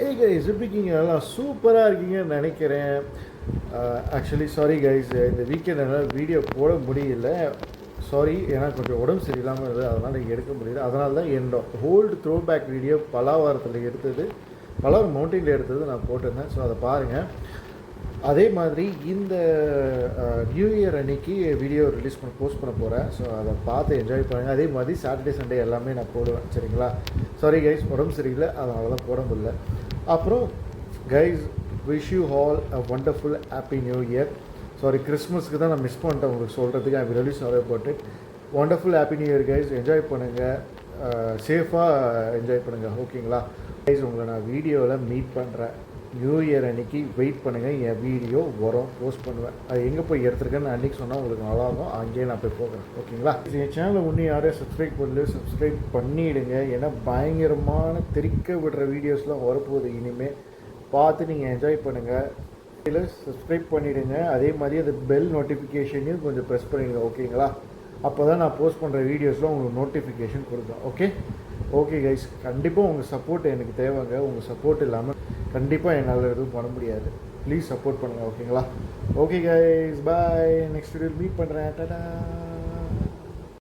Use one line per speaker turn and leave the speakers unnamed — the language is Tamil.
ஏய் கைஸ் எப்படி இருக்கீங்க? எல்லாம் சூப்பராக இருக்கீங்கன்னு நினைக்கிறேன். ஆக்சுவலி சாரி கைஸ், இந்த வீக்கெண்ட் என்னால் வீடியோ போட முடியல. சாரி, ஏன்னா கொஞ்சம் உடம்பு சரியில்லாமல் இருந்தது, அதனால் எடுக்க முடியல. அதனால தான் என்னோட ஹோல்டு த்ரோ பேக் வீடியோ பலாவாரத்தில் எடுத்தது, பலாவரம் மவுண்டனில் எடுத்தது நான் போட்டிருந்தேன். ஸோ அதை பாருங்கள். அதே மாதிரி இந்த நியூ இயர் அன்னைக்கு வீடியோ போஸ்ட் பண்ண போகிறேன். ஸோ அதை பார்த்து என்ஜாய் பண்ணுங்கள். அதே மாதிரி சாட்டர்டே சண்டே எல்லாமே நான் போடுவேன், சரிங்களா? சாரி கைஸ், உடம்பு சரியில்லை, அதனால தான் போட முடியல. அப்புறம் guys, wish you all a wonderful happy new year. Sorry, கிறிஸ்மஸ்க்கு தான் நான் மிஸ் பண்ணிட்டேன் உங்களுக்கு சொல்கிறதுக்கு. I really sorry about it. Wonderful happy new year guys. Enjoy பண்ணுங்கள், சேஃபாக என்ஜாய் பண்ணுங்கள், ஓகேங்களா கைஸ்? உங்களை நான் வீடியோவில் மீட் பண்ணுறேன். நியூ இயர் அன்றைக்கி வெயிட் பண்ணுங்கள், என் வீடியோ வரும், போஸ்ட் பண்ணுவேன். அது எங்கே போய் எடுத்துருக்கேன்னு அன்றைக்கி சொன்னால் உங்களுக்கு நல்லாயிருக்கும். அங்கேயே நான் போய் போகிறேன், ஓகேங்களா? என் சேனலை ஒன்றும் யாரையும் சப்ஸ்கிரைப் பண்ணல, சப்ஸ்கிரைப் பண்ணிவிடுங்க. ஏன்னா பயங்கரமான தெரிக்க விடுற வீடியோஸ்லாம் வரப்போகுது இனிமேல். பார்த்து நீங்கள் என்ஜாய் பண்ணுங்கள். இதில் சப்ஸ்கிரைப் பண்ணிவிடுங்க. அதே மாதிரி அந்த பெல் நோட்டிஃபிகேஷனையும் கொஞ்சம் ப்ரெஸ் பண்ணிவிடுங்க, ஓகேங்களா? அப்போ தான் நான் போஸ்ட் பண்ணுற வீடியோஸில் உங்களுக்கு நோட்டிஃபிகேஷன் கொடுப்பேன். ஓகே கைஸ், கண்டிப்பாக உங்கள் சப்போர்ட் எனக்கு தேவைங்க. உங்கள் சப்போர்ட் இல்லாமல் கண்டிப்பாக என்னால் எதுவும் பண்ண முடியாது. ப்ளீஸ் சப்போர்ட் பண்ணுங்கள், ஓகேங்களா? ஓகே கைஸ், பாய். நெக்ஸ்ட் வீடியோ மீட் பண்ணுறேன். டாடா.